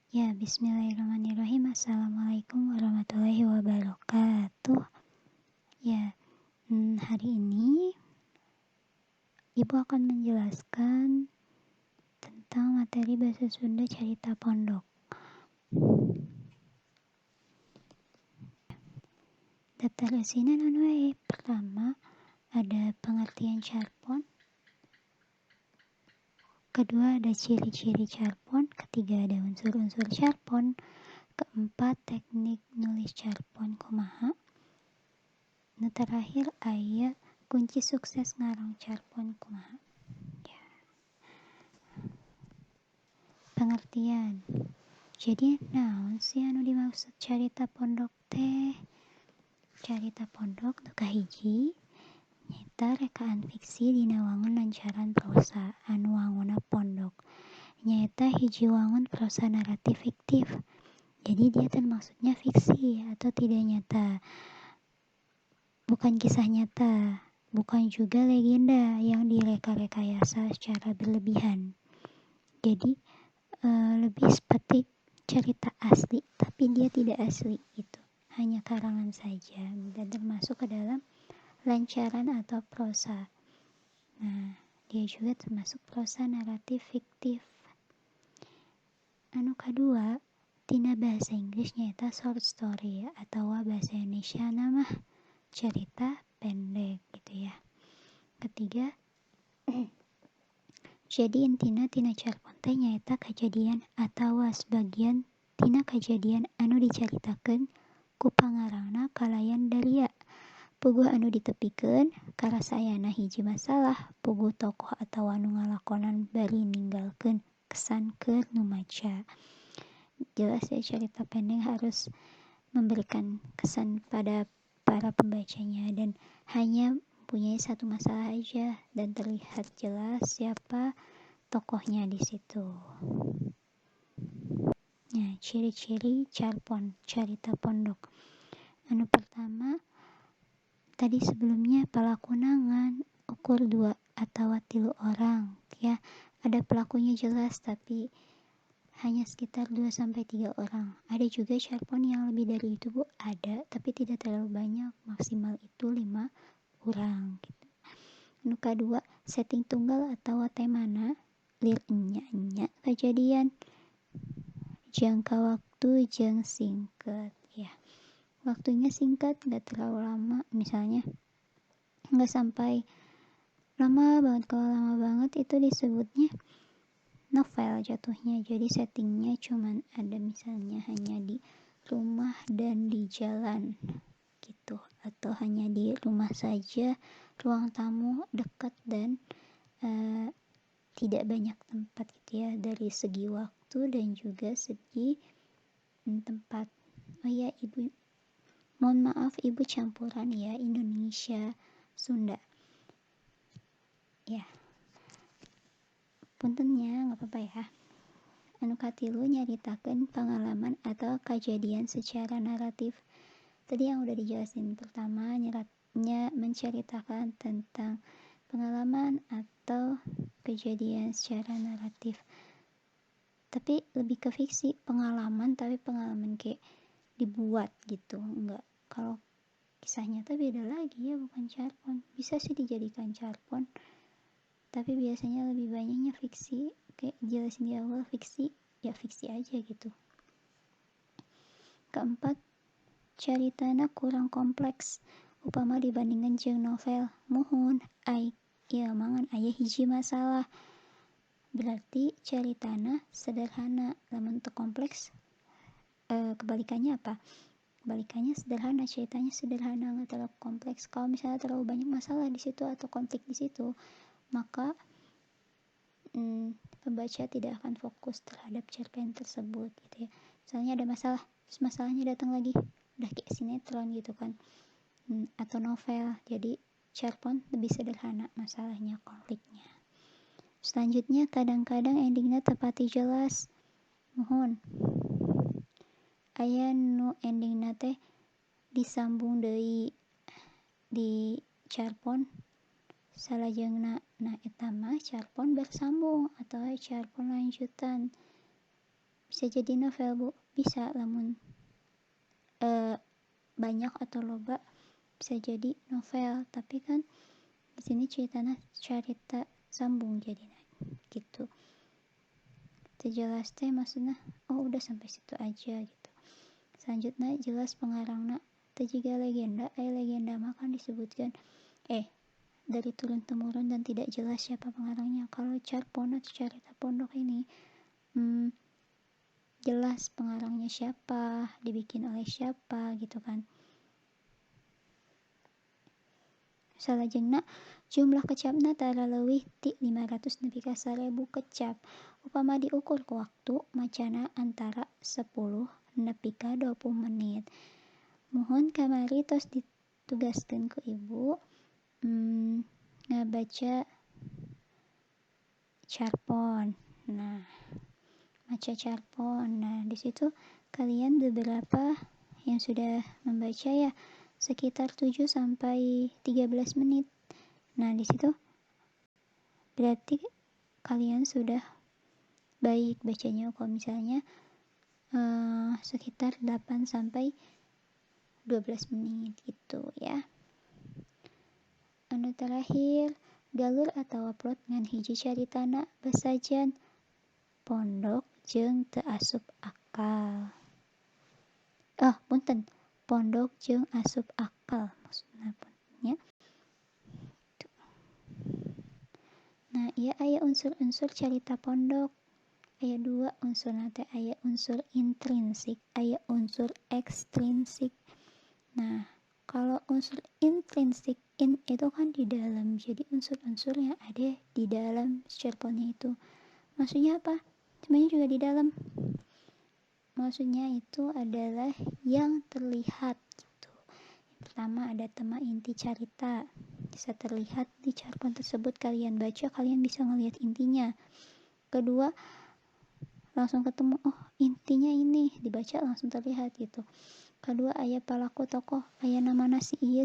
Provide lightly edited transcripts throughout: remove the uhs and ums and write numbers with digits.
Ya, bismillahirrahmanirrahim. Assalamualaikum warahmatullahi wabarakatuh. Ya, hari ini Ibu akan menjelaskan tentang materi bahasa Sunda Carita Pondok. Daftar asinan anu wae. Pertama, ada pengertian carpon. Kedua, ada ciri-ciri carpon. Ketiga, ada unsur-unsur carpon. Keempat, teknik nulis carpon kumaha. Nah, terakhir aya kunci sukses ngarang carpon kumaha. Ya. Pengertian. Jadi naon sih anu dimaksud carita pondok teh? Carita pondok nu kahiji nyaeta rekaan fiksi dina wangun lancaran prosa anu wangunna pondok. Nyaeta hiji wangun prosa naratif fiktif. Jadi dia termaksudnya fiksi atau tidak nyata. Bukan kisah nyata, bukan juga legenda yang direka-rekayasa secara berlebihan. Jadi lebih seperti cerita asli, tapi dia tidak asli gitu. Hanya karangan saja dan termasuk ke dalam lancaran atau prosa. Nah, dia juga termasuk prosa naratif fiktif. Anu kedua, tina bahasa Inggris nyaeta short story atau bahasa Indonesia nama cerita pendek gitu ya. Ketiga, jadi intina tina carpon teh nyaeta kejadian atau sebagian tina kejadian anu dicaritakeun ku pangarangna kalayan daria. Puguh anu ditepikeun karasayana hiji masalah, puguh tokoh atau anu ngalakonan bari ninggalkeun kesan keur nu maca. Jelas ya, cerita pendek harus memberikan kesan pada para pembacanya dan hanya mempunyai satu masalah aja dan terlihat jelas siapa tokohnya di situ. Nah, ciri-ciri carpon, carita pondok. Anu pertama, tadi sebelumnya pelakunangan ukur 2 atau 3 orang ya. Ada pelakunya jelas tapi hanya sekitar 2-3 orang. Ada juga carpon yang lebih dari itu Bu, ada tapi tidak terlalu banyak, maksimal itu 5 orang gitu. Anu kedua, setting tunggal atau temana lir enya kejadian, jangka waktu jeung singkat ya. Waktunya singkat, gak terlalu lama, misalnya gak sampai lama banget. Kalau lama banget itu disebutnya novel jatuhnya. Jadi settingnya cuman ada misalnya hanya di rumah dan di jalan gitu, atau hanya di rumah saja, ruang tamu dekat dan tidak banyak tempat gitu ya, dari segi waktu dan juga segi tempat. Oh ya Ibu, mohon maaf Ibu campuran ya Indonesia Sunda ya, puntennya gak apa-apa ya. Anu katilu nyaritakeun pengalaman atau kejadian secara naratif. Tadi yang udah dijelasin, pertama menceritakan tentang pengalaman atau kejadian secara naratif. Tapi lebih ke fiksi, pengalaman tapi pengalaman kayak dibuat gitu, enggak. Kalau kisah nyata beda lagi ya, bukan carpon. Bisa sih dijadikan carpon, tapi biasanya lebih banyaknya fiksi. Kayak jelasin di awal, fiksi ya fiksi aja gitu. Keempat, caritana kurang kompleks upama dibandingkan jeung novel. Muhun ieu mangan aya hiji masalah, berarti caritana sederhana. Lamun teu kompleks, kebalikannya apa? Kebalikannya sederhana, ceritanya sederhana, nggak terlalu kompleks. Kalau misalnya terlalu banyak masalah di situ atau konflik di situ, maka pembaca tidak akan fokus terhadap cerpen tersebut gitu ya. Misalnya ada masalah, terus masalahnya datang lagi, udah kayak sinetron gitu kan, atau novel. Jadi cerpen lebih sederhana masalahnya, konfliknya. Selanjutnya, kadang-kadang endingnya tepati jelas. Mohon aya nu endingna teh disambung deui di carpon salajengna. Nah eta mah carpon bersambung atau carpon lanjutan. bisa jadi novel Bu, bisa lamun banyak atau loba bisa jadi novel, tapi kan di sini ceritanya cerita sambung jadinya gitu. Terjelas teh maksudnya udah sampai situ aja gitu. Selanjutnya jelas pengarangna teh jiga legenda, legenda mah kan disebutkan dari turun temurun dan tidak jelas siapa pengarangnya. Kalau Carpon atau cerita pondok ini jelas pengarangnya siapa, dibikin oleh siapa gitu kan. Salajengna jumlah kecapna tara leuwih ti 500 nepi ka 1000 kecap. Upama diukur ku waktu macana antara 10 nepi ka 20 menit. Mohon kamari tos ditugaskeun ku Ibu ngabaca Carpon. Nah, baca Carpon. Nah, di situ kalian beberapa yang sudah membaca ya sekitar 7 sampai 13 menit. Nah, di situ berarti kalian sudah baik bacanya. Kalau misalnya sekitar 8 sampai 12 menit gitu ya. Anu terakhir, galur atau plot ngan hiji caritana besajan pondok jeung teu asup akal. Punten, pondok jeung asup akal maksudna puntennya. Nah, ieu aya unsur-unsur carita pondok. Aya 2 unsurna teh, aya unsur intrinsik, aya unsur ekstrinsik. Nah, kalau unsur intrinsik itu kan di dalam, jadi unsur-unsur yang ada di dalam Carponnya itu. Maksudnya apa? Sebenarnya juga di dalam. Maksudnya itu adalah yang terlihat gitu. Yang pertama ada tema inti cerita, bisa terlihat di Carpon tersebut. Kalian baca, kalian bisa ngelihat intinya. Kedua, langsung ketemu, intinya ini, dibaca langsung terlihat gitu. Kedua, aya pelaku tokoh, aya namana si iya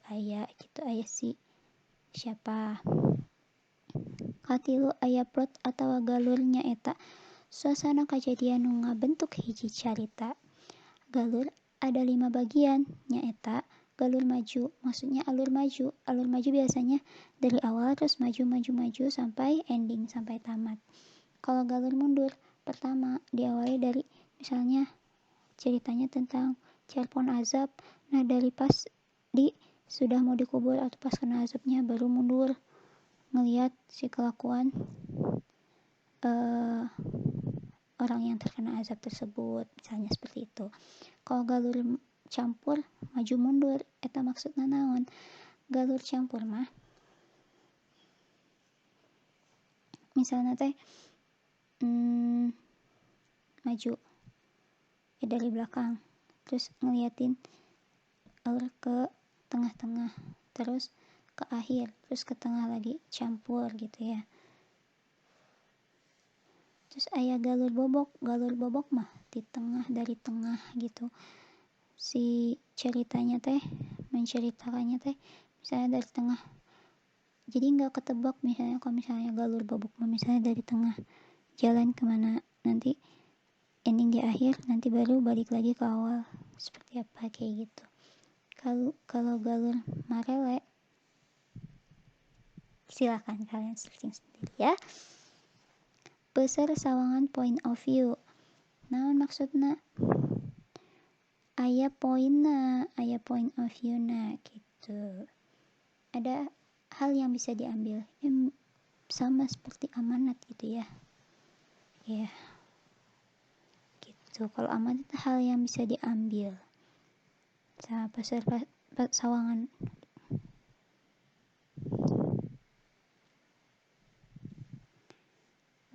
aya gitu, aya si siapa. Katilu, aya plot atau galurnya eta suasana kejadian nu ngabentuk hiji carita. Galur ada 5 bagian nyaeta galur maju, maksudnya alur maju. Alur maju biasanya dari awal terus maju sampai ending, sampai tamat. Kalau galur mundur, pertama diawali dari misalnya ceritanya tentang Carpon azab. Nah, dari pas sudah mau dikubur atau pas kena azabnya baru mundur ngelihat si kelakuan orang yang terkena azab tersebut, misalnya seperti itu. Kalau galur campur maju mundur eta maksudna naon? Galur campur mah misalnya teh maju dari belakang terus ngeliatin alur ke tengah-tengah terus ke akhir terus ke tengah lagi campur gitu ya. Terus aya galur bobok mah di tengah, dari tengah gitu. Si ceritanya teh menceritakannya teh misalnya dari tengah, jadi nggak ketebak. Misalnya kalau misalnya galur bobok mah misalnya dari tengah jalan kemana, nanti ending di akhir, nanti baru balik lagi ke awal, seperti apa kayak gitu. Kalau galur marele silakan kalian searching sendiri ya. Besar sawangan point of view, naon maksudna? Aya poinna, aya point of view na gitu. Ada hal yang bisa diambil, sama seperti amanat gitu ya. Ya gitu. Kalau amanat itu hal yang bisa diambil. Besar sawangan.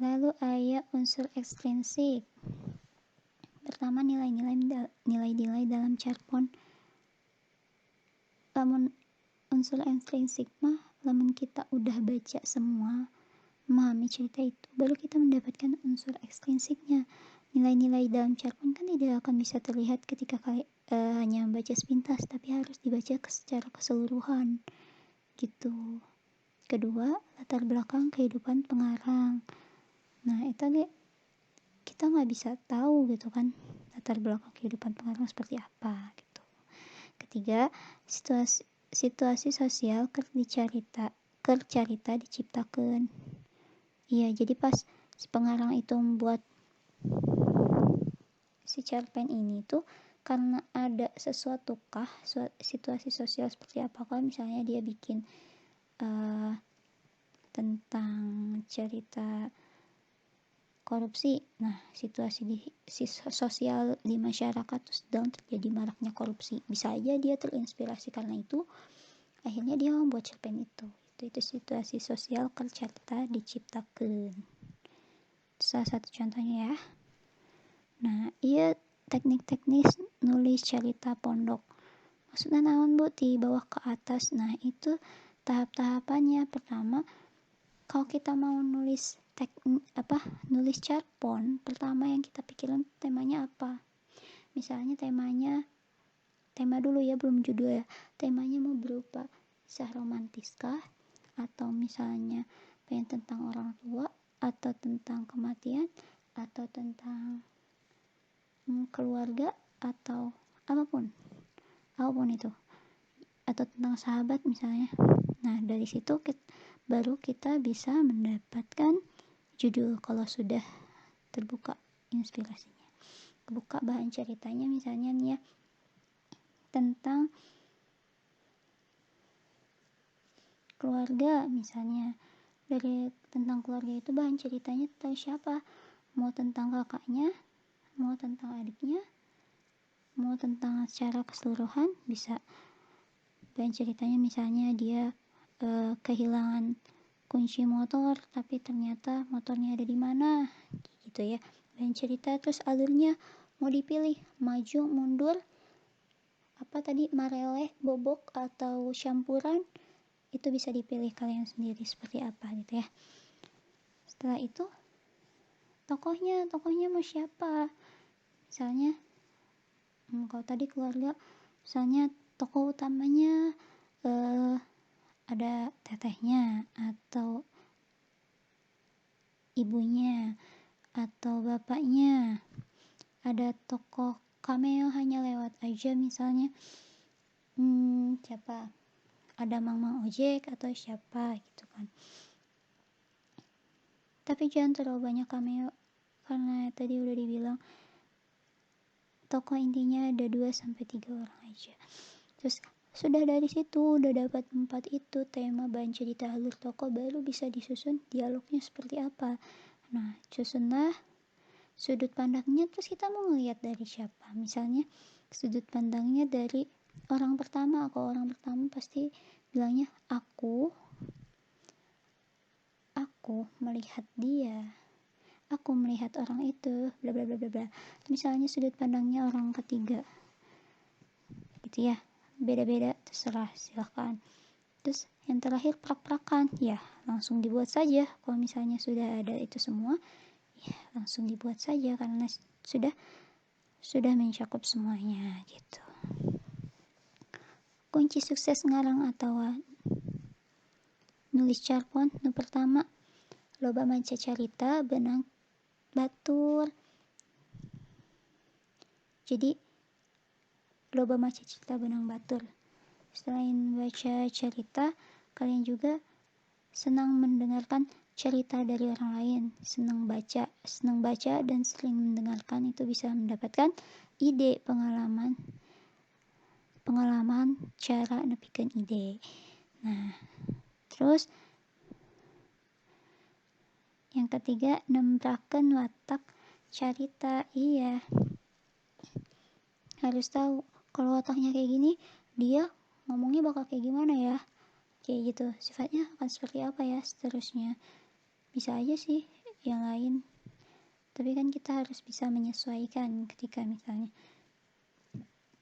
Lalu aya unsur ekstrinsik. Pertama, nilai-nilai dalam Carpon. Lamun unsur ekstrinsik mah lamun kita udah baca semua, memahami cerita itu, baru kita mendapatkan unsur ekstrinsiknya. Nilai-nilai dalam Carpon kan tidak akan bisa terlihat ketika hanya membaca sepintas, tapi harus dibaca secara keseluruhan gitu. Kedua, latar belakang kehidupan pengarang. Nah, itu kita nggak bisa tahu gitu kan latar belakang kehidupan pengarang seperti apa gitu. Ketiga, situasi sosial kercarita diciptakan. Iya, jadi pas si pengarang itu membuat si cerpen ini tuh karena ada sesuatu kah, situasi sosial seperti apakah, misalnya dia bikin tentang cerita korupsi. Nah, situasi sosial di masyarakat tuh sedang terjadi maraknya korupsi. Bisa aja dia terinspirasi karena itu, akhirnya dia membuat cerpen itu. Itu situasi sosial cerita diciptakan. Itu salah satu contohnya ya. Nah, iya teknik-teknik nulis cerita pondok. Maksudnya naon Bu, di bawah ke atas. Nah, itu tahap-tahapannya. Pertama, kalau kita mau nulis nulis cerpen, pertama yang kita pikirin temanya apa. Misalnya tema dulu ya, belum judul ya. Temanya mau berupa kisah romantis kah, atau misalnya pengen tentang orang tua, atau tentang kematian, atau tentang keluarga, atau apapun itu, atau tentang sahabat misalnya. Nah, dari situ baru kita bisa mendapatkan judul kalau sudah terbuka inspirasinya, kebuka bahan ceritanya. Misalnya nih ya, tentang keluarga, misalnya dari tentang keluarga itu bahan ceritanya tentang siapa, mau tentang kakaknya, mau tentang adiknya, mau tentang secara keseluruhan, bisa bahan ceritanya. Misalnya dia kehilangan kunci motor tapi ternyata motornya ada di mana gitu ya, bahan cerita. Terus alurnya mau dipilih maju mundur, mareleh, bobok, atau campuran, itu bisa dipilih kalian sendiri seperti apa gitu ya. Setelah itu tokohnya mau siapa, misalnya kalau tadi keluarga, misalnya tokoh utamanya ada tetehnya atau ibunya atau bapaknya, ada tokoh cameo hanya lewat aja, misalnya siapa, ada mang ojek atau siapa gitu kan. Tapi jangan terlalu banyak cameo, karena tadi udah dibilang tokoh intinya ada 2-3 orang aja. Terus sudah dari situ udah dapat 4 itu tema, bahan cerita, alur tokoh, baru bisa disusun dialognya seperti apa. Nah, susunlah sudut pandangnya. Terus kita mau ngelihat dari siapa, misalnya sudut pandangnya dari orang pertama. Kalau orang pertama pasti bilangnya aku melihat dia, aku melihat orang itu, bla bla bla bla. Misalnya sudut pandangnya orang ketiga gitu ya, beda-beda, terserah, silahkan. Terus yang terakhir prak-prakan, ya langsung dibuat saja. Kalau misalnya sudah ada itu semua, ya langsung dibuat saja, karena sudah mencakup semuanya gitu. Kunci sukses ngarang atau nulis cerpen nu pertama, loba maca carita benang batur. Jadi loba maca cerita benang batur. Selain baca cerita, kalian juga senang mendengarkan cerita dari orang lain. Senang baca dan sering mendengarkan, itu bisa mendapatkan ide, pengalaman cara nepikeun ide. Nah, terus yang ketiga, nembrakeun watak carita. Iya, harus tahu kalau wataknya kayak gini, dia ngomongnya bakal kayak gimana ya, kayak gitu, sifatnya akan seperti apa ya, seterusnya. Bisa aja sih yang lain, tapi kan kita harus bisa menyesuaikan. Ketika misalnya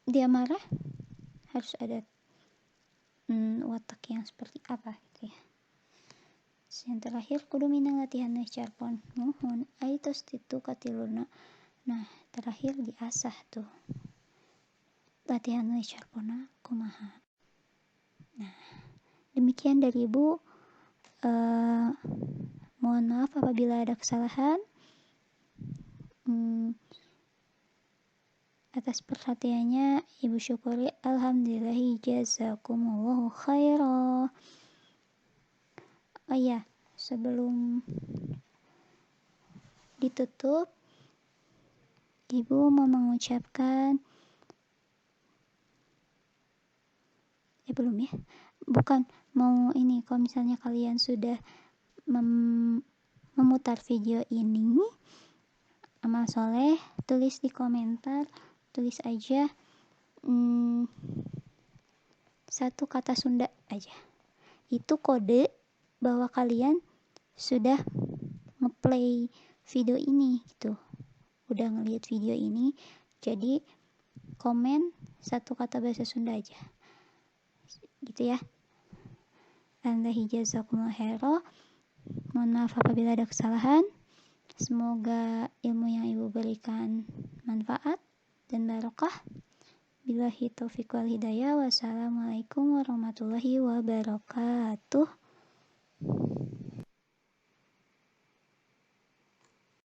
dia marah, harus ada watak yang seperti apa gitu ya. Yang terakhir, kudu minang latihan nulis cerpen, nuhun aitos titu katiluna. Nah, terakhir diasah tuh latihan nulis cerpen kumaha. Nah, demikian dari Ibu. Mohon maaf apabila ada kesalahan. atas perhatiannya Ibu syukuri. Alhamdulillahi jazakumullahu khairan. Oh iya, sebelum ditutup, Ibu mau mengucapkan belum ya? Bukan, mau ini, kalau misalnya kalian sudah memutar video ini, amal soleh, tulis di komentar, tulis aja satu kata Sunda aja. Itu kode bahwa kalian sudah ngeplay video ini gitu. Udah ngelihat video ini, jadi komen satu kata bahasa Sunda aja. Gitu ya. Alhamdulillah jazakumullah khairan. Mohon maaf apabila ada kesalahan. Semoga ilmu yang Ibu berikan manfaat dan barokah. Billahi taufiq wal hidayah. Wassalamualaikum warahmatullahi wabarakatuh.